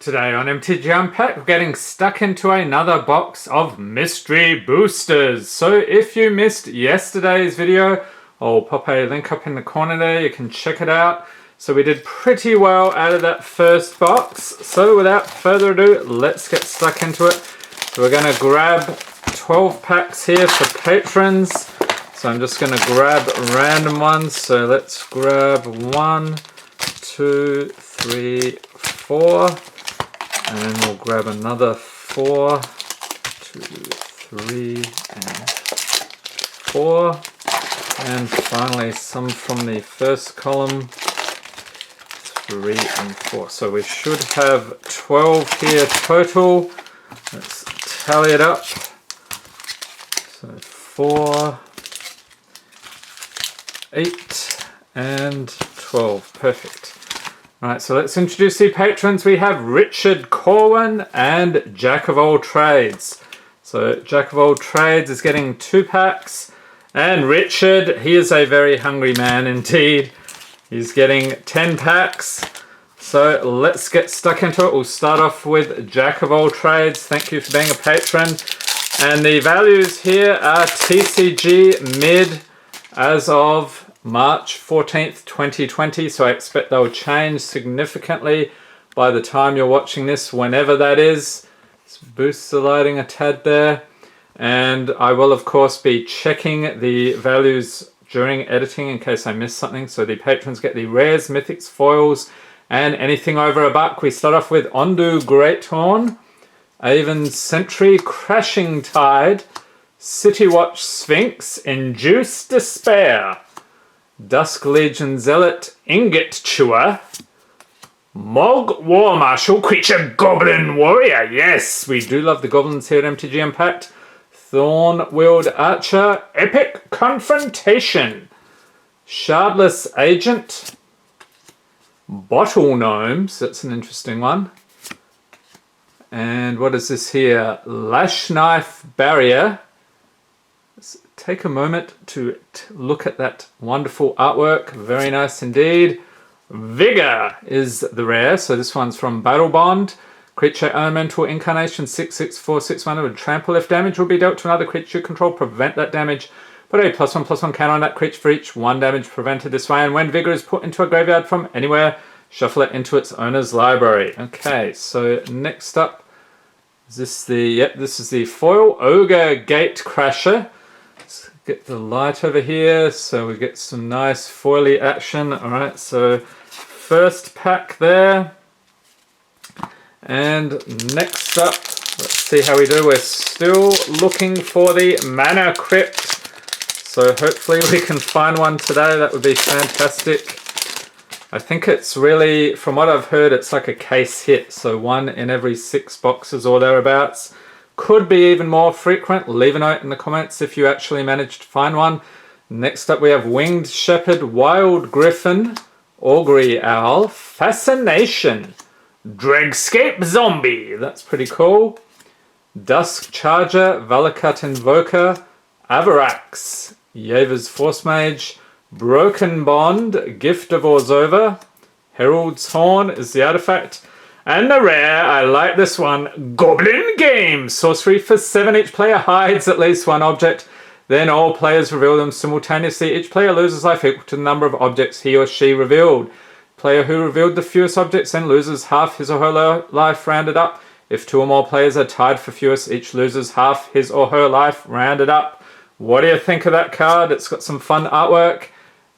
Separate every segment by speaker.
Speaker 1: Today on MTG Unpacked, we're getting stuck into another box of mystery boosters. So if you missed yesterday's video, I'll pop a link up in the corner there, you can check it out. So we did pretty well out of that first box. So without further ado, let's get stuck into it. So we're going to grab 12 packs here for patrons. So I'm just going to grab random ones. So let's grab 1, 2, 3, 4. And then we'll grab another 4, 2, 3, and 4. And finally some from the first column, 3 and 4. So we should have 12 here total. Let's tally it up. So 4, 8, and 12. Perfect. Alright, so let's introduce the patrons. We have Richard Corwin and Jack of All Trades. So Jack of All Trades is getting 2 packs. And Richard, he is a very hungry man indeed. He's getting 10 packs. So let's get stuck into it. We'll start off with Jack of All Trades. Thank you for being a patron. And the values here are TCG mid as of March 14th, 2020, so I expect they'll change significantly by the time you're watching this, whenever that is. Let's boost the lighting a tad there. And I will, of course, be checking the values during editing in case I miss something. So the patrons get the rares, mythics, foils, and anything over $1. We start off with Ondu Greathorn, Avon Sentry, Crashing Tide, City Watch Sphinx, Induced Despair, Dusk Legion Zealot, Ingot Chewer, Mog War Marshal, Creature Goblin Warrior. Yes, we do love the goblins here at MTG Unpacked. Thorn Wield Archer, Epic Confrontation, Shardless Agent, Bottle Gnomes, that's an interesting one. And what is this here? Lash Knife Barrier. Let's take a moment to look at that wonderful artwork. Very nice indeed. Vigor is the rare. So this one's from Battle Bond. Creature Elemental Incarnation 6/6/4/6 with trample. If damage will be dealt to another creature you control, prevent that damage. Put a +1/+1 counter on that creature for each 1 damage prevented this way. And when Vigor is put into a graveyard from anywhere, shuffle it into its owner's library. Okay, so next up, is this the, yep, this is the foil Ogre Gate Crasher. Let's get the light over here so we get some nice foily action. Alright, so first pack there. And next up, let's see how we do. We're still looking for the Mana Crypt. So hopefully we can find one today. That would be fantastic. I think it's really, from what I've heard, it's like a case hit. So 1 in every 6 boxes or thereabouts. Could be even more frequent. Leave a note in the comments if you actually managed to find one. Next up we have Winged Shepherd, Wild Griffin, Augury Owl, Fascination, Dregscape Zombie, that's pretty cool. Dusk Charger, Valakut Invoker, Avarax, Yaver's Force Mage, Broken Bond, Gift of Orzova, Herald's Horn is the artifact. And the rare, I like this one, Goblin Game. Sorcery for 7. Each player hides at least 1 object. Then all players reveal them simultaneously. Each player loses life equal to the number of objects he or she revealed. Player who revealed the fewest objects then loses half his or her life rounded up. If 2 or more players are tied for fewest, each loses half his or her life rounded up. What do you think of that card? It's got some fun artwork.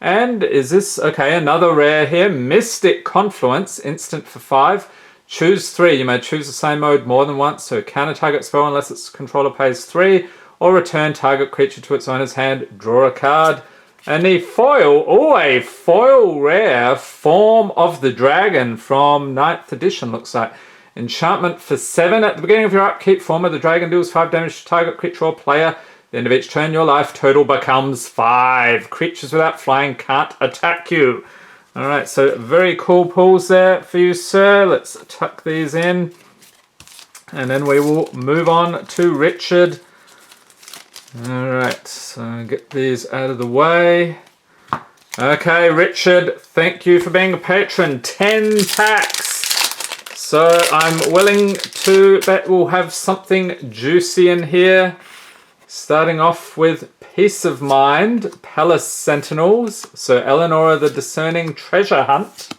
Speaker 1: And is this, okay, another rare here. Mystic Confluence, instant for 5. Choose 3. You may choose the same mode more than once, so counter target spell unless its controller pays 3, or return target creature to its owner's hand, draw a card. And the foil, oh, a foil rare, Form of the Dragon from 9th edition, looks like. Enchantment for 7. At the beginning of your upkeep, Form of the Dragon deals 5 damage to target creature or player. At the end of each turn, your life total becomes 5. Creatures without flying can't attack you. Alright, so very cool pulls there for you, sir. Let's tuck these in. And then we will move on to Richard. Alright, so get these out of the way. Okay, Richard, thank you for being a patron. 10 packs. So I'm willing to bet we'll have something juicy in here. Starting off with Peace of Mind, Palace Sentinels. So Eleanor the Discerning Treasure Hunt.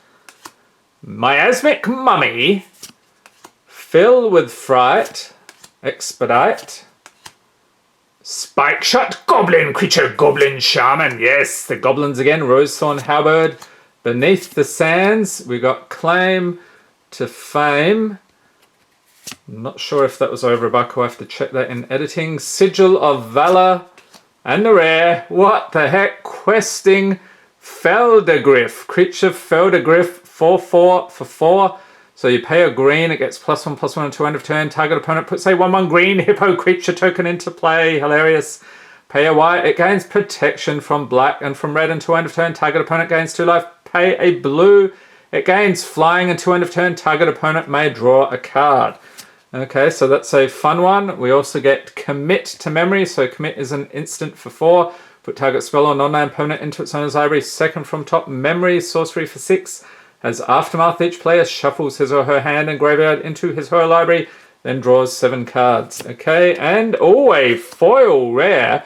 Speaker 1: Miasmic Mummy. Fill with Fright, Expedite. Spike Shot Goblin Creature, Goblin Shaman. Yes, the goblins again. Rosethorn Halberd. Beneath the Sands, we got Claim to Fame. I'm not sure if that was over a buck. I'll have to check that in editing. Sigil of Valor. And the rare. What the heck? Questing Feldegriff. Creature Feldegriff. 4/4 for 4. So you pay a green. It gets +1/+1 until end of turn. Target opponent puts a 1/1 green hippo creature token into play. Hilarious. Pay a white. It gains protection from black and from red until end of turn. Target opponent gains 2 life. Pay a blue. It gains flying until end of turn. Target opponent may draw a card. Okay, so that's a fun one. We also get Commit to Memory. So Commit is an instant for 4. Put target spell or non-land permanent into its owner's library. Second from top. Memory, sorcery for 6. As Aftermath, each player shuffles his or her hand and graveyard into his or her library, then draws 7 cards. Okay, and a foil rare.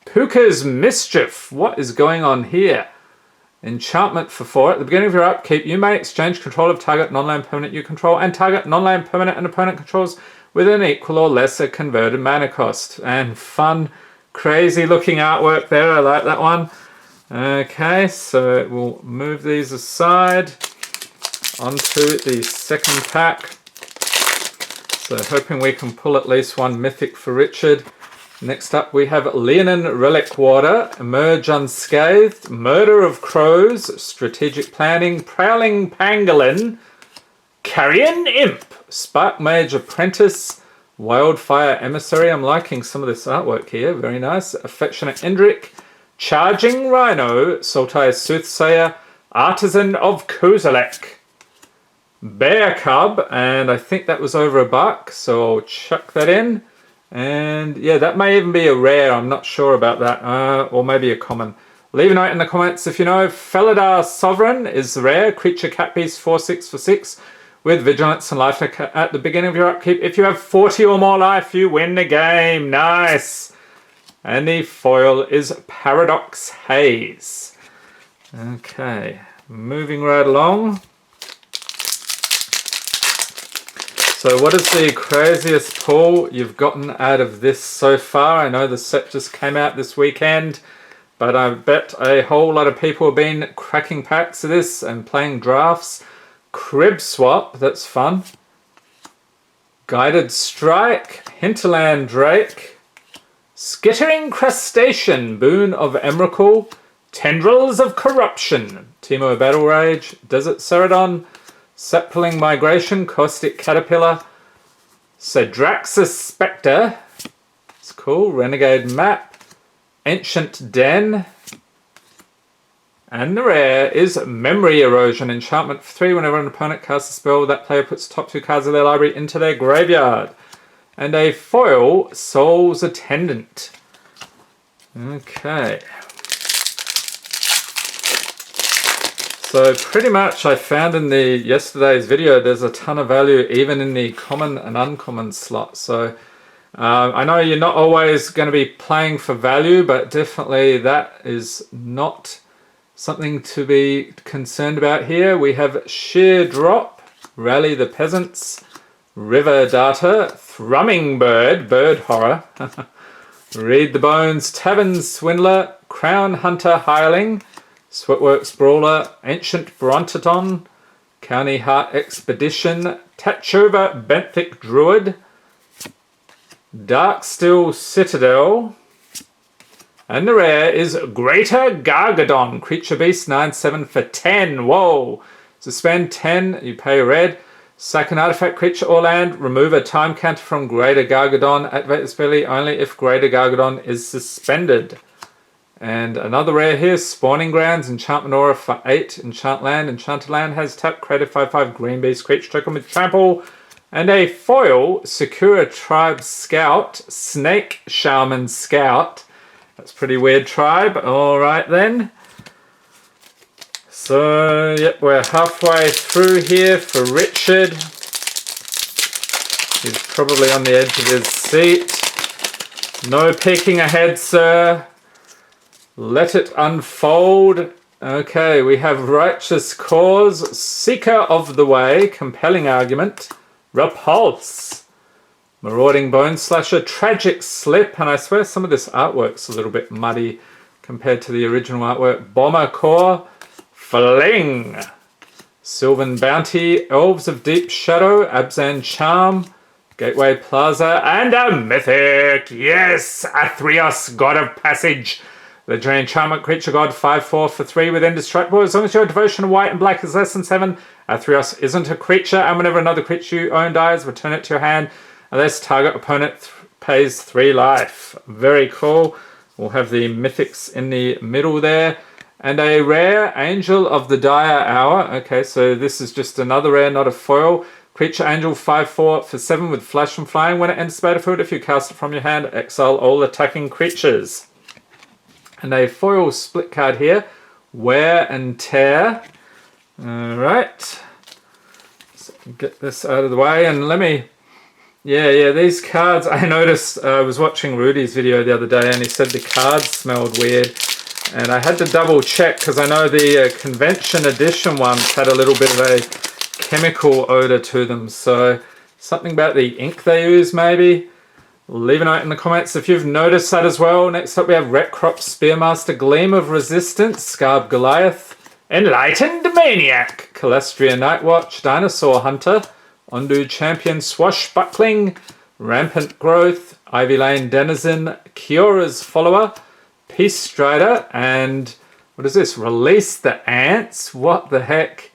Speaker 1: Puka's Mischief. What is going on here? Enchantment for 4. At the beginning of your upkeep, you may exchange control of target non-land permanent you control and target non-land permanent an opponent controls with an equal or lesser converted mana cost. And fun, crazy looking artwork there. I like that one. Okay, so we'll move these aside. Onto the second pack. So hoping we can pull at least one mythic for Richard. Next up we have Leonin Relic Water, Emerge Unscathed, Murder of Crows, Strategic Planning, Prowling Pangolin, Carrion Imp, Spark Mage Apprentice, Wildfire Emissary. I'm liking some of this artwork here, very nice. Affectionate Indrik, Charging Rhino, Sultai Soothsayer, Artisan of Kozilek, Bear Cub, and I think that was over a buck, so I'll chuck that in. And yeah, that may even be a rare, I'm not sure about that, or maybe a common. Leave a note in the comments if you know. Felidar Sovereign is rare, creature cat beast 4/6 for 6 with vigilance and life at the beginning of your upkeep. If you have 40 or more life, you win the game. Nice. And the foil is Paradox Haze. Okay, moving right along. So what is the craziest pull you've gotten out of this so far? I know the set just came out this weekend, but I bet a whole lot of people have been cracking packs of this and playing drafts. Crib Swap, that's fun. Guided Strike, Hinterland Drake, Skittering Crustacean, Boon of Emrakul, Tendrils of Corruption, Teemo Battle Rage, Desert Ceradon, Sapling Migration, Caustic Caterpillar, Sedraxis Spectre, it's cool, Renegade Map, Ancient Den, and the rare is Memory Erosion, enchantment for 3. Whenever an opponent casts a spell, that player puts the top 2 cards of their library into their graveyard. And a foil, Soul's Attendant. Okay. So pretty much I found in the yesterday's video there's a ton of value even in the common and uncommon slot. So I know you're not always going to be playing for value, but definitely that is not something to be concerned about here. We have Sheer Drop, Rally the Peasants, River Data, Thrumming Bird, Bird Horror, Read the Bones, Tavern Swindler, Crown Hunter Hireling, Sweatworks Brawler, Ancient Brontoton, County Heart Expedition, Tachover Benthic Druid, Darkstill Citadel, and the rare is Greater Gargadon, Creature Beast 9/7 for 10. Whoa! So spend 10, you pay red, sack an artifact, creature or land, remove a time counter from Greater Gargadon, activate this ability only if Greater Gargadon is suspended. And another rare here, Spawning Grounds, Enchantment Aura for 8, Enchant Land. Enchanted Land has tap, created 5/5 Green Beast creature token with trample. And a foil, Sakura Tribe Scout, Snake Shaman Scout. That's a pretty weird tribe. Alright then. So, yep, we're halfway through here for Richard. He's probably on the edge of his seat. No peeking ahead, sir. Let it unfold. Okay, we have Righteous Cause, Seeker of the Way, Compelling Argument, Repulse, Marauding Bone Slasher, Tragic Slip, and I swear some of this artwork's a little bit muddy compared to the original artwork. Bomber Core, Fling, Sylvan Bounty, Elves of Deep Shadow, Abzan Charm, Gateway Plaza, and a Mythic! Yes! Athreos, God of Passage. Legendary Enchantment, Creature God, 5/4 for 3 with Indestructible. As long as your devotion to white and black is less than 7, Athreos isn't a creature, and whenever another creature you own dies, return it to your hand, unless target opponent pays 3 life. Very cool. We'll have the Mythics in the middle there. And a rare, Angel of the Dire Hour. Okay, so this is just another rare, not a foil. Creature Angel, 5/4 for 7 with Flash and Flying. When it enters the battlefield, if you cast it from your hand, exile all attacking creatures. And a foil split card here, Wear and Tear. Alright. So get this out of the way and let me... Yeah, these cards, I noticed, I was watching Rudy's video the other day and he said the cards smelled weird. And I had to double check because I know the convention edition ones had a little bit of a chemical odor to them. So something about the ink they use maybe. Leave a note in the comments if you've noticed that as well. Next up we have Retcrop, Spearmaster, Gleam of Resistance, Scarb Goliath, Enlightened Maniac, Calestria Nightwatch, Dinosaur Hunter, Ondu Champion, Swashbuckling, Rampant Growth, Ivy Lane Denizen, Kiora's Follower, Peace Strider, and what is this? Release the Ants? What the heck?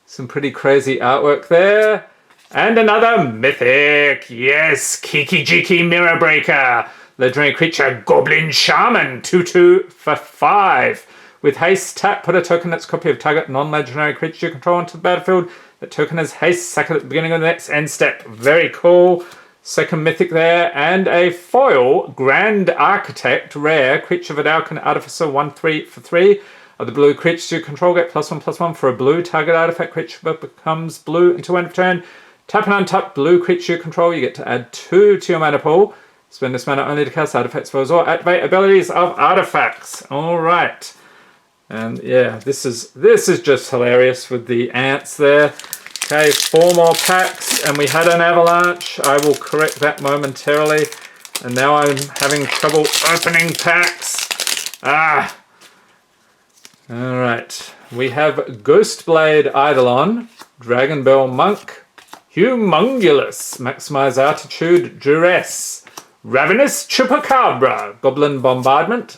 Speaker 1: Some pretty crazy artwork there. And another Mythic! Yes! Kiki Jiki Mirror Breaker! Legendary creature Goblin Shaman! 2/2 for 5. With haste, tap, put a token that's a copy of target non-legendary creature you control onto the battlefield. That token has haste, sack it at the beginning of the next end step. Very cool. Second Mythic there. And a foil Grand Architect, rare, creature Vidalcan Artificer, 1/3 for 3. Of the blue creatures you control get +1/+1 for a blue target artifact creature that becomes blue until end of turn. Tap and untap blue creature you control. You get to add 2 to your mana pool. Spend this mana only to cast artifacts spells or activate abilities of artifacts. Alright. And yeah, this is just hilarious with the ants there. Okay, 4 more packs and we had an avalanche. I will correct that momentarily. And now I'm having trouble opening packs. Alright. We have Ghostblade Eidolon, Dragonbell Monk, Humongulous, Maximize Altitude, Duress, Ravenous Chupacabra, Goblin Bombardment,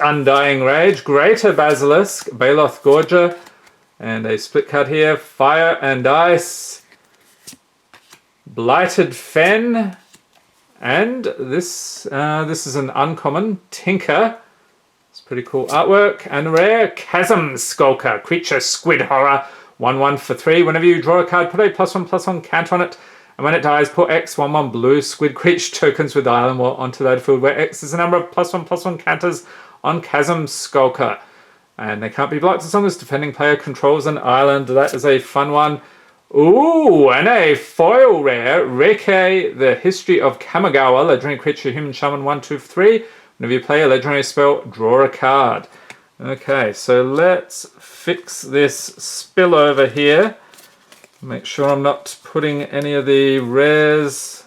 Speaker 1: Undying Rage, Greater Basilisk, Baloth Gorger, and a split card here, Fire and Ice, Blighted Fen, and this is an uncommon, Tinker. It's pretty cool artwork. And rare, Chasm Skulker, creature Squid Horror, 1/1 for 3. Whenever you draw a card, put a +1/+1 counter on it. And when it dies, put X 1/1 blue squid creature tokens with Island War onto the battlefield, where X is the number of +1/+1 counters on Chasm Skulker. And they can't be blocked as long as defending player controls an island. That is a fun one. Ooh, and a foil rare, Reke, the History of Kamigawa, legendary creature, human shaman, 1/2 for 3. Whenever you play a legendary spell, draw a card. Okay, so let's fix this spill over here. Make sure I'm not putting any of the rares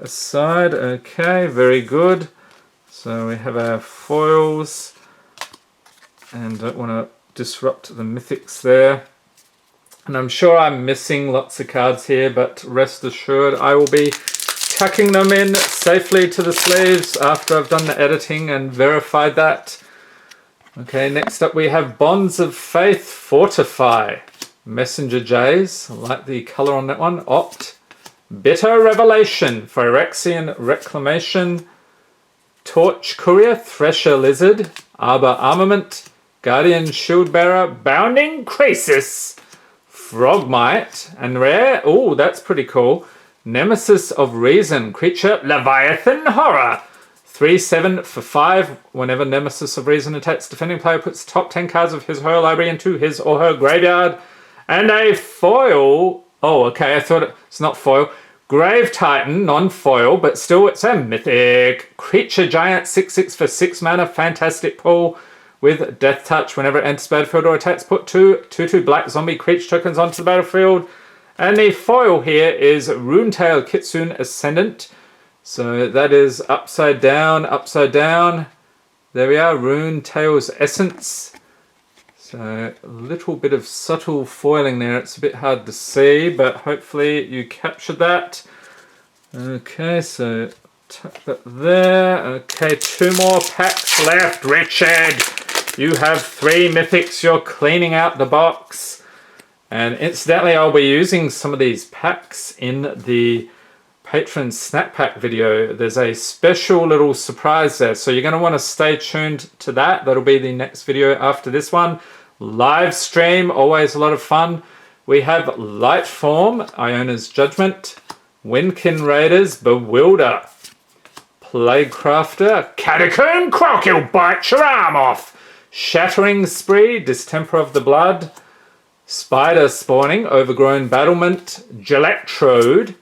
Speaker 1: aside. Okay, very good. So we have our foils. And don't want to disrupt the mythics there. And I'm sure I'm missing lots of cards here, but rest assured I will be tucking them in safely to the sleeves after I've done the editing and verified that. Okay, next up we have Bonds of Faith, Fortify, Messenger Jays, I like the colour on that one, Opt, Bitter Revelation, Phyrexian Reclamation, Torch Courier, Thresher Lizard, Arbor Armament, Guardian Shieldbearer, Bounding Crisis, Frogmite, and rare, oh that's pretty cool, Nemesis of Reason, creature Leviathan Horror, 3/7 for 5. Whenever Nemesis of Reason attacks, defending player puts top 10 cards of his or her library into his or her graveyard. And a foil Oh, okay, I thought it's not foil. Grave Titan, non-foil, but still it's a mythic. Creature Giant, 6/6 for 6 mana, fantastic pull with Death Touch. Whenever it enters the battlefield or attacks, put 2/2 black zombie creature tokens onto the battlefield. And the foil here is Runetail Kitsune Ascendant. So that is upside down, upside down. There we are, Runetail's Essence. So a little bit of subtle foiling there. It's a bit hard to see, but hopefully you captured that. Okay, so tuck that there. Okay, 2 more packs left. Richard, you have 3 mythics. You're cleaning out the box. And incidentally, I'll be using some of these packs in the Patron Snap Pack video. There's a special little surprise there. So you're going to want to stay tuned to that. That'll be the next video after this one. Live stream, always a lot of fun. We have Lightform, Iona's Judgment, Windkin Raiders, Bewilder, Plaguecrafter, Catacomb Croc, he'll bite your arm off, Shattering Spree, Distemper of the Blood, Spider Spawning, Overgrown Battlement, Gelectrode,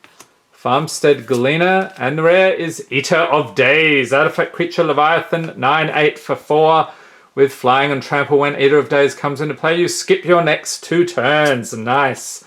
Speaker 1: Farmstead Galena, and the rare is Eater of Days, Artifact Creature Leviathan, 9/8 for 4, with Flying and Trample. When Eater of Days comes into play, you skip your next 2 turns. Nice.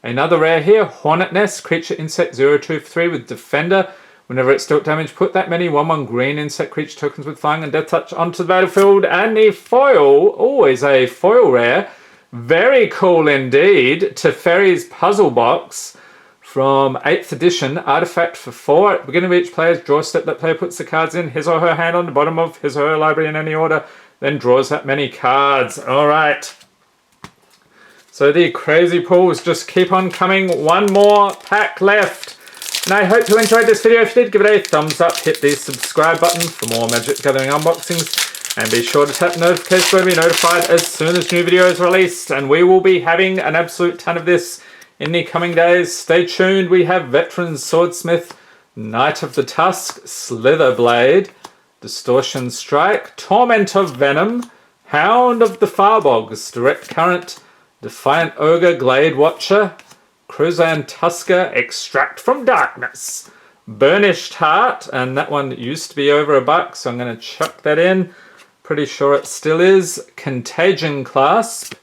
Speaker 1: Another rare here, Hornet Nest, Creature Insect 0/2 for 3 with Defender. Whenever it's dealt damage, put that many 1/1 green insect creature tokens with Flying and Death Touch onto the battlefield. And the foil, always a foil rare. Very cool indeed. Teferi's Puzzle Box from 8th edition, artifact for 4. At the beginning of each player's draw step, that player puts the cards in his or her hand on the bottom of his or her library in any order, then draws that many cards. Alright. So the crazy pulls just keep on coming. 1 more pack left. And I hope you enjoyed this video. If you did, give it a thumbs up. Hit the subscribe button for more Magic Gathering unboxings. And be sure to tap the notification bell to be notified as soon as new video is released. And we will be having an absolute ton of this in the coming days. Stay tuned. We have Veteran Swordsmith, Knight of the Tusk, Slitherblade, Distortion Strike, Torment of Venom, Hound of the Farbogs, Direct Current, Defiant Ogre, Glade Watcher, Cruzan Tusker, Extract from Darkness, Burnished Heart, and that one used to be over $1, so I'm going to chuck that in. Pretty sure it still is. Contagion Clasp,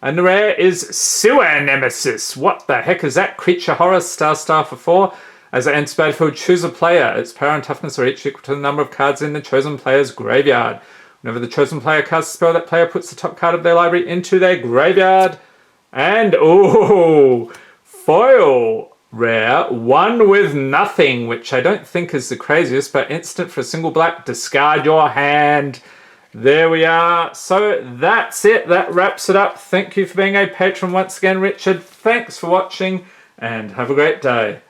Speaker 1: and the rare is Sewer Nemesis. What the heck is that? Creature Horror, Star for 4. As it enters battlefield, choose a player. Its power and toughness are each equal to the number of cards in the chosen player's graveyard. Whenever the chosen player casts a spell, that player puts the top card of their library into their graveyard. And, ooh, foil rare, 1 with nothing, which I don't think is the craziest, but instant for a single black, discard your hand. There we are. So that's it. That wraps it up. Thank you for being a patron once again, Richard. Thanks for watching, and have a great day.